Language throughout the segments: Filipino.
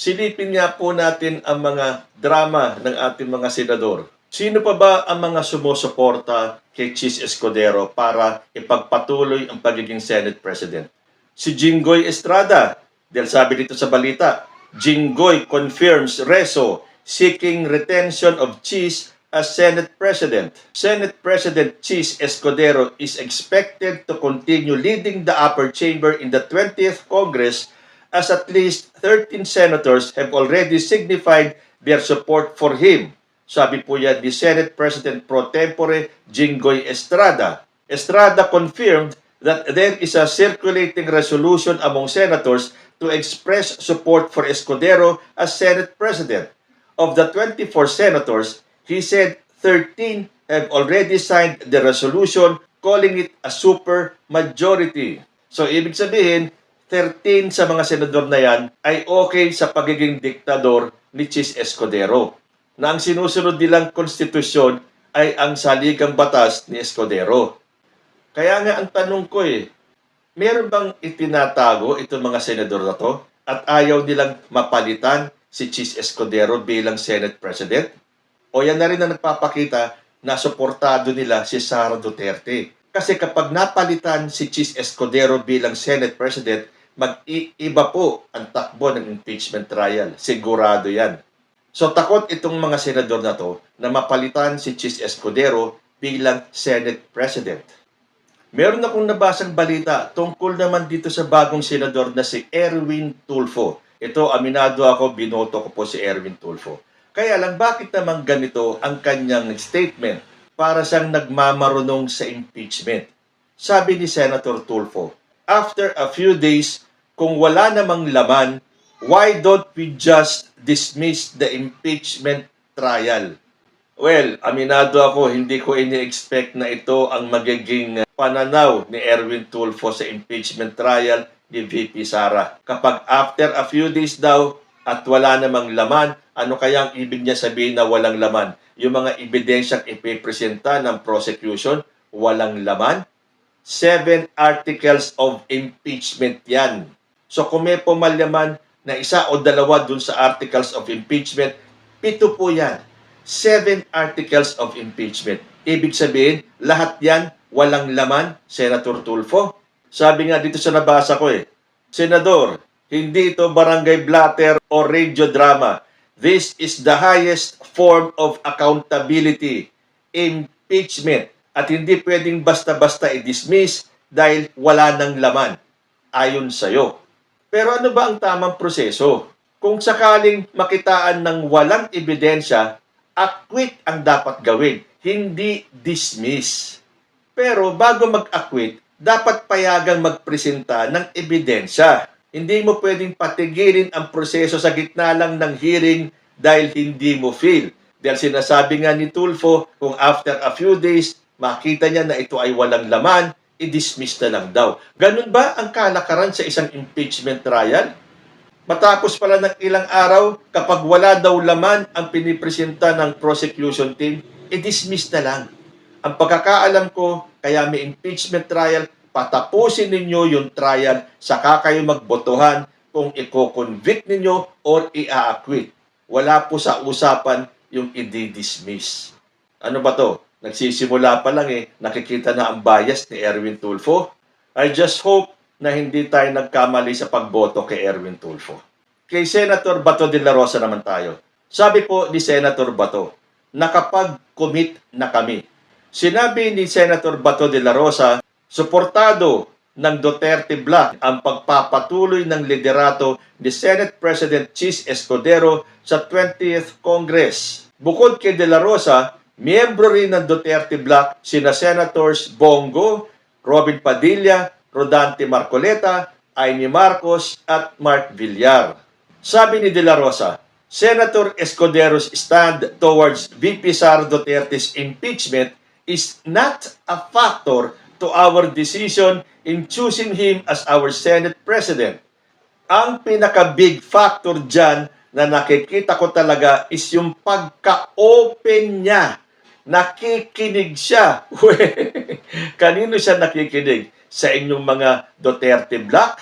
Silipin nga po natin ang mga drama ng ating mga senador. Sino pa ba ang mga sumusuporta kay Chis Escudero para ipagpatuloy ang pagiging Senate President? Si Jinggoy Estrada, dahil sabi dito sa balita, Jinggoy confirms Reso seeking retention of Chis as Senate President. Senate President Chis Escudero is expected to continue leading the upper chamber in the 20th Congress as at least 13 senators have already signified their support for him. Sabi po yan ni Senate President Pro Tempore Jinggoy Estrada. Estrada confirmed that there is a circulating resolution among senators to express support for Escudero as Senate President. Of the 24 senators, he said 13 have already signed the resolution calling it a super majority. So, ibig sabihin, 13 sa mga senador na yan ay okay sa pagiging diktador ni Chis Escudero, na ang sinusunod nilang konstitusyon ay ang saligang batas ni Escudero. Kaya nga ang tanong ko meron bang itinatago itong mga senador na to at ayaw nilang mapalitan si Chis Escudero bilang Senate President? O yan na rin ang nagpapakita na suportado nila si Sara Duterte. Kasi kapag napalitan si Chis Escudero bilang Senate President, mag-iiba po ang takbo ng impeachment trial. Sigurado yan. So takot itong mga senador na to na mapalitan si Chis Escudero bilang Senate President. Meron akong nabasang balita tungkol naman dito sa bagong senador na si Erwin Tulfo. Ito, aminado ako, binoto ko po si Erwin Tulfo. Kaya lang, bakit naman ganito ang kanyang statement para siyang nagmamarunong sa impeachment? Sabi ni Senator Tulfo, after a few days, kung wala namang laman, why don't we just dismiss the impeachment trial? Well, aminado ako, hindi ko ini-expect na ito ang magiging pananaw ni Erwin Tulfo sa impeachment trial ni VP Sara. Kapag after a few days daw at wala namang laman, ano kayang ibig niya sabihin na walang laman? Yung mga ebidensyang ipipresenta ng prosecution, walang laman? 7 articles of impeachment yan. So kung may pumalyaman na isa o dalawa dun sa articles of impeachment, 7 po yan. 7 articles of impeachment. Ibig sabihin, lahat yan walang laman, Senator Tulfo. Sabi nga dito sa nabasa ko Senador, hindi ito barangay blatter o radio drama. This is the highest form of accountability, impeachment. At hindi pwedeng basta-basta i-dismiss dahil wala ng laman, ayon sa'yo. Pero ano ba ang tamang proseso? Kung sakaling makitaan ng walang ebidensya, acquit ang dapat gawin, hindi dismiss. Pero bago mag-acquit, dapat payagang magpresenta ng ebidensya. Hindi mo pwedeng patigilin ang proseso sa gitna lang ng hearing dahil hindi mo feel. Dahil sinasabi nga ni Tulfo, kung after a few days, makita niya na ito ay walang laman, i-dismiss na lang daw. Ganun ba ang kalakaran sa isang impeachment trial? Matapos pala ng ilang araw, kapag wala daw laman ang pinipresenta ng prosecution team, i-dismiss na lang. Ang pagkakaalam ko, kaya may impeachment trial, patapusin ninyo yung trial, saka kayo magbotohan kung i-convict ninyo or i-acquit. Wala po sa usapan yung i-dismiss. Ano ba to? Nagsisimula pa lang nakikita na ang bias ni Erwin Tulfo. I just hope na hindi tayo nagkamali sa pagboto kay Erwin Tulfo. Kay Senator Bato de la Rosa naman tayo. Sabi po ni Senator Bato, nakapag-commit na kami. Sinabi ni Senator Bato de la Rosa, suportado ng Duterte Bloc ang pagpapatuloy ng liderato ni Senate President Chis Escudero sa 20th Congress. Bukod kay de la Rosa, miyembro rin ng Duterte Bloc sina Senators Bongo, Robin Padilla, Rodante Marcoleta, Amy Marcos at Mark Villar. Sabi ni de la Rosa, Senator Escudero's stand towards VP Sara Duterte's impeachment is not a factor to our decision in choosing him as our Senate President. Ang pinaka-big factor dyan na nakikita ko talaga is yung pagka-open niya. Nakikinig siya. Kanino siya nakikinig? Sa inyong mga Duterte Bloc?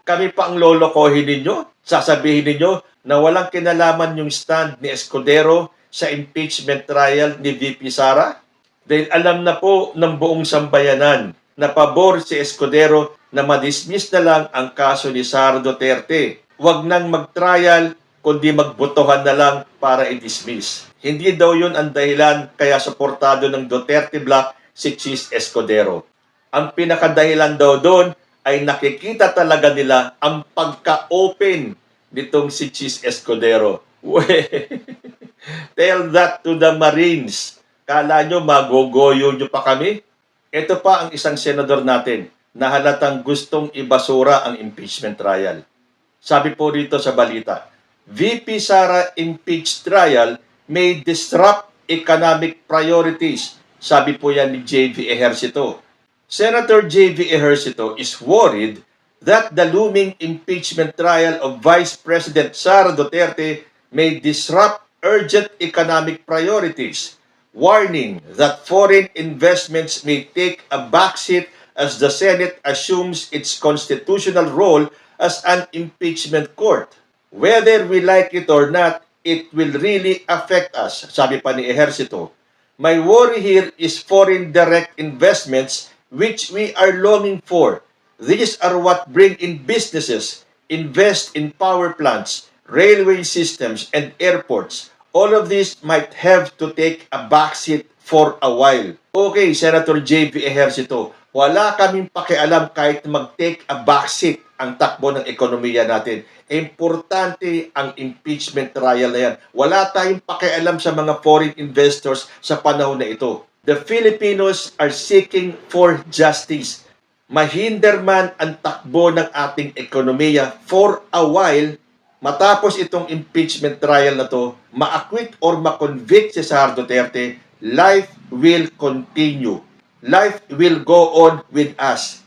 Kami pa ang lolokohin ninyo? Sasabihin ninyo na walang kinalaman yung stand ni Escudero sa impeachment trial ni VP Sara? Dahil alam na po ng buong sambayanan na pabor si Escudero na madismiss na lang ang kaso ni Sara Duterte. Huwag nang mag-trial, kundi magbotohan na lang para i-dismiss. Hindi daw yun ang dahilan kaya suportado ng Duterte Bloc si Chis Escudero. Ang pinakadahilan daw doon ay nakikita talaga nila ang pagka-open nitong si Chis Escudero. Tell that to the Marines. Kala nyo magogoyo nyo pa kami? Ito pa ang isang senador natin na halatang gustong ibasura ang impeachment trial. Sabi po dito sa balita, VP Sara impeached trial may disrupt economic priorities. Sabi po yan ni J.V. Ejercito. Senator J.V. Ejercito is worried that the looming impeachment trial of Vice President Sara Duterte may disrupt urgent economic priorities, warning that foreign investments may take a backseat as the Senate assumes its constitutional role as an impeachment court. Whether we like it or not, it will really affect us, sabi pa ni Ejercito. My worry here is foreign direct investments which we are longing for. These are what bring in businesses, invest in power plants, railway systems, and airports. All of this might have to take a backseat for a while. Okay, Senator J.V. Ejercito, wala kaming pakialam kahit mag-take a backseat ang takbo ng ekonomiya natin. Importante ang impeachment trial na yan. Wala tayong pakialam sa mga foreign investors sa panahon na ito. The Filipinos are seeking for justice. Mahinder man ang takbo ng ating ekonomiya for a while, matapos itong impeachment trial na to, ma-acquit or ma-convict si Sara Duterte, life will continue. Life will go on with us.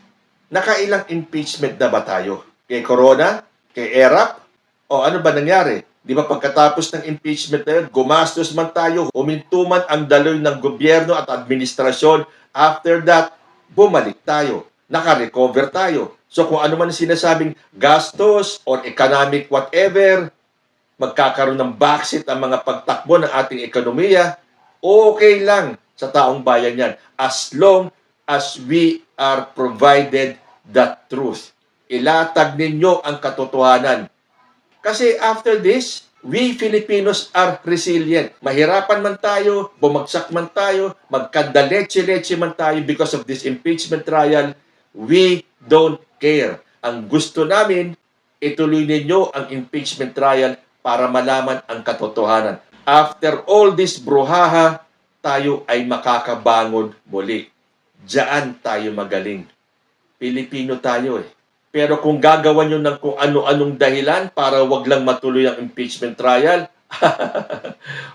Nakailang impeachment na ba tayo? Kay Corona? Kay ERAP? O ano ba nangyari? Di ba pagkatapos ng impeachment na yun, gumastos man tayo, huminto man ang daloy ng gobyerno at administrasyon. After that, bumalik tayo. Naka-recover tayo. So kung ano man sinasabing gastos or economic whatever, magkakaroon ng backseat ang mga pagtakbo ng ating ekonomiya, okay lang sa taong bayan yan. As long as we are provided the truth. Ilatag ninyo ang katotohanan. Kasi after this, we Filipinos are resilient. Mahirapan man tayo, bumagsak man tayo, magkandaletse-letse man tayo because of this impeachment trial, we don't care. Ang gusto namin, ituloy ninyo ang impeachment trial para malaman ang katotohanan. After all this bruhaha, tayo ay makakabangon muli. Diyan tayo magaling. Pilipino tayo eh. Pero kung gagawan nyo ng kung ano-anong dahilan para wag lang matuloy ang impeachment trial,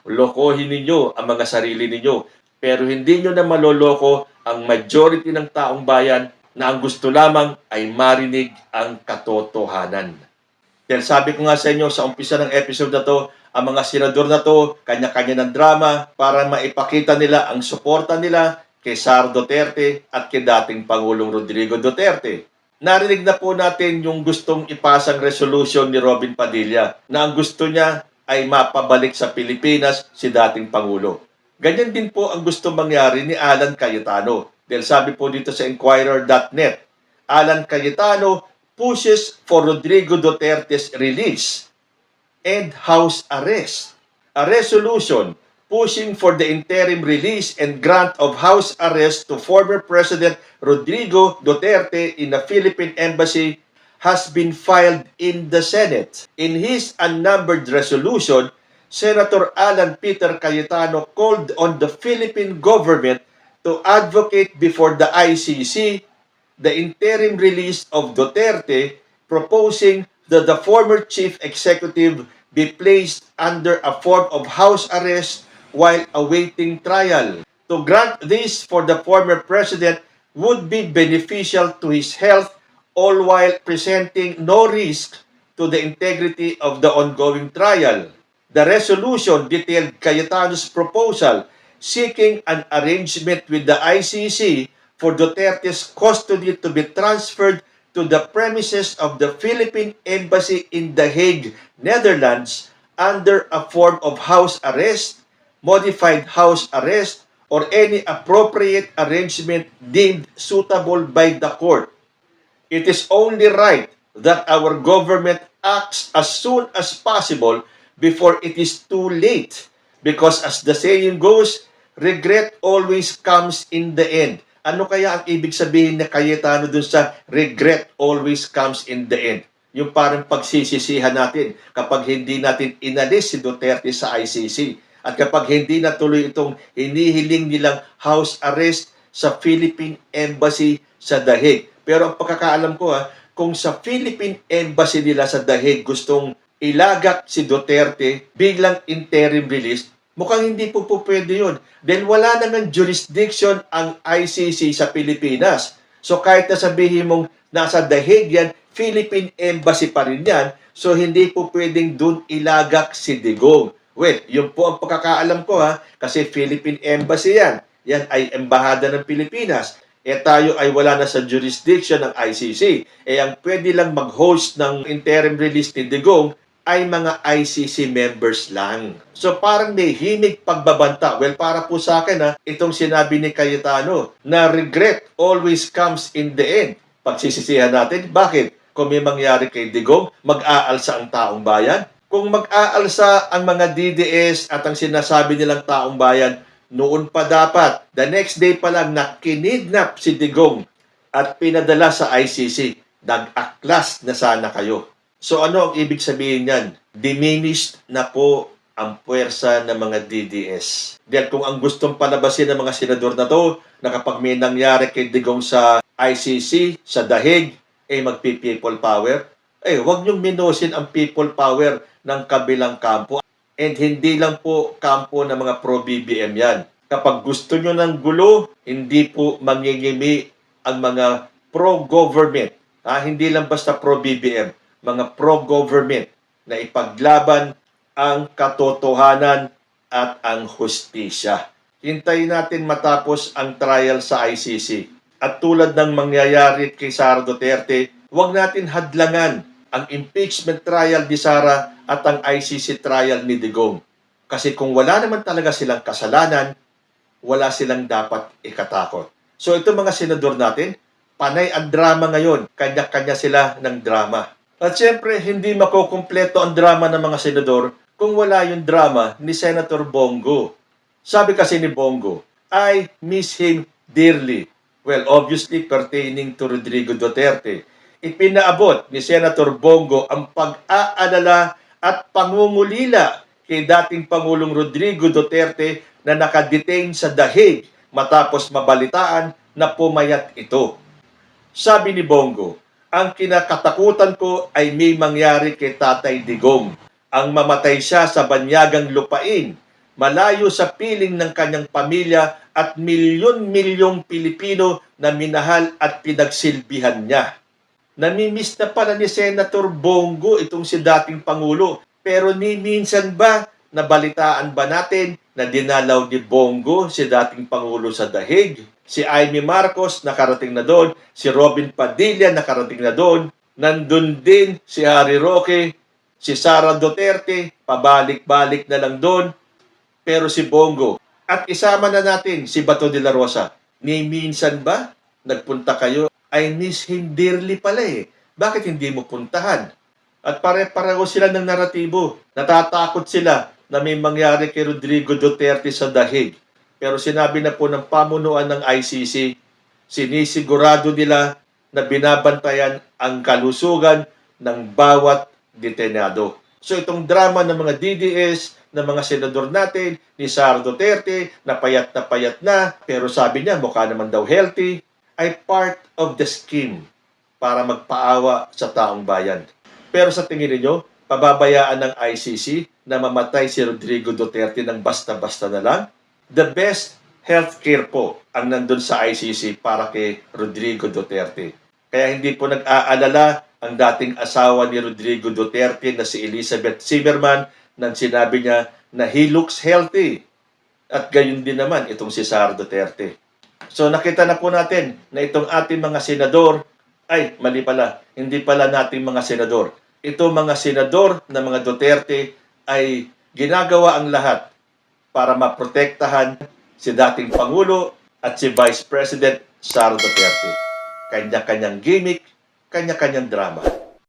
lokohin ninyo ang mga sarili ninyo. Pero hindi nyo na maloloko ang majority ng taong bayan na ang gusto lamang ay marinig ang katotohanan. Dahil sabi ko nga sa inyo sa umpisa ng episode na to, ang mga senador na to, kanya-kanya ng drama para maipakita nila ang suporta nila kay Sara Duterte at kay dating Pangulong Rodrigo Duterte. Narinig na po natin yung gustong ipasang resolution ni Robin Padilla na ang gusto niya ay mapabalik sa Pilipinas si dating Pangulo. Ganyan din po ang gusto mangyari ni Alan Cayetano. Dahil sabi po dito sa Inquirer.net, Alan Cayetano pushes for Rodrigo Duterte's release and house arrest. A resolution pushing for the interim release and grant of house arrest to former President Rodrigo Duterte in the Philippine Embassy has been filed in the Senate. In his unnumbered resolution, Senator Alan Peter Cayetano called on the Philippine government to advocate before the ICC the interim release of Duterte, proposing that the former chief executive be placed under a form of house arrest while awaiting trial. To grant this for the former president would be beneficial to his health, all while presenting no risk to the integrity of the ongoing trial. The resolution detailed Cayetano's proposal seeking an arrangement with the ICC for Duterte's custody to be transferred to the premises of the Philippine Embassy in The Hague, Netherlands, under a form of house arrest, modified house arrest, or any appropriate arrangement deemed suitable by the court. It is only right that our government acts as soon as possible before it is too late. Because as the saying goes, regret always comes in the end. Ano kaya ang ibig sabihin ni Cayetano dun sa regret always comes in the end? Yung parang pagsisisihan natin kapag hindi natin inalis si Duterte sa ICC. At kapag hindi natuloy itong hinihiling nilang house arrest sa Philippine Embassy sa The Hague. Pero ang pagkakaalam ko kung sa Philippine Embassy nila sa The Hague gustong ilagak si Duterte biglang interim release, mukhang hindi po pwede yun. Dahil wala naman jurisdiction ang ICC sa Pilipinas. So kahit na sabihin mong nasa The Hague yan, Philippine Embassy pa rin yan. So hindi po pwedeng dun ilagak si Digong. Well, yun po ang pagkakaalam ko kasi Philippine Embassy yan. Yan ay embahada ng Pilipinas. Tayo ay wala na sa jurisdiction ng ICC. Ang pwede lang mag-host ng interim release ni Digong ay mga ICC members lang. So parang may himig pagbabanta. Well, para po sa akin itong sinabi ni Cayetano na regret always comes in the end. Pagsisisihan natin, bakit? Kung may mangyari kay Digong, mag-aalsa ang taong bayan. Kung mag-aalsa ang mga DDS at ang sinasabi nilang taong bayan, noon pa dapat, the next day pa lang na kinidnap si Digong at pinadala sa ICC, nag-aklas na sana kayo. So ano ang ibig sabihin niyan? Diminished na po ang puwersa ng mga DDS. Dahil kung ang gustong palabasin ng mga senador na to, na kapag may nangyari kay Digong sa ICC, sa The Hague, magpi-people power, huwag niyong minusin ang people power ng kabilang kampo. And hindi lang po kampo ng mga pro-BBM yan. Kapag gusto nyo ng gulo, hindi po mangingimi ang mga pro-government. Hindi lang basta pro-BBM, mga pro-government na ipaglaban ang katotohanan at ang hustisya. Hintayin natin matapos ang trial sa ICC. At tulad ng mangyayari kay Sara Duterte, huwag natin hadlangan ang impeachment trial ni Sara at ang ICC trial ni Digong. Kasi kung wala naman talaga silang kasalanan, wala silang dapat ikatakot. So itong mga senador natin, panay ang drama ngayon. Kanya-kanya sila ng drama. At syempre, hindi makukumpleto ang drama ng mga senador kung wala yung drama ni Senator Bongo. Sabi kasi ni Bongo, I miss him dearly. Well, obviously pertaining to Rodrigo Duterte. Ipinaabot ni Senator Bongo ang pag-aalala at pangungulila kay dating Pangulong Rodrigo Duterte na nakadetain sa The Hague matapos mabalitaan na pumayat ito. Sabi ni Bongo, ang kinakatakutan ko ay may mangyari kay Tatay Digong. Ang mamatay siya sa banyagang lupain, malayo sa piling ng kanyang pamilya at milyon-milyong Pilipino na minahal at pinagsilbihan niya. Namimiss na pala ni Senator Bongo itong si dating Pangulo. Pero ni minsan ba, nabalitaan ba natin na dinalaw ni Bongo si dating Pangulo sa The Hague? Si Amy Marcos nakarating na doon, si Robin Padilla nakarating na doon, nandun din si Harry Roque, si Sara Duterte, pabalik-balik na lang doon. Pero si Bongo, at isama na natin si Bato de la Rosa, ni minsan ba nagpunta kayo? I miss him dearly pala Bakit hindi mo puntahan? At pare-pareho sila ng naratibo. Natatakot sila na may mangyari kay Rodrigo Duterte sa The Hague. Pero sinabi na po ng pamunuan ng ICC, sinisigurado nila na binabantayan ang kalusugan ng bawat detenado. So itong drama ng mga DDS, ng mga senador natin, ni Sara Duterte, na payat na, pero sabi niya mukha naman daw healthy, ay part of the scheme para magpaawa sa taong bayan. Pero sa tingin niyo, pababayaan ng ICC na mamatay si Rodrigo Duterte ng basta-basta na lang? The best healthcare po ang nandun sa ICC para kay Rodrigo Duterte. Kaya hindi po nag-aalala ang dating asawa ni Rodrigo Duterte na si Elizabeth Zimmerman nang sinabi niya na he looks healthy. At gayon din naman itong si Sara Duterte. So nakita na po natin na itong ating mga senador Ay, mali pala. Hindi pala nating mga senador. Ito mga senador na mga Duterte ay ginagawa ang lahat para maprotektahan si dating Pangulo at si Vice President Sara Duterte. Kanya-kanyang gimmick, kanya-kanyang drama.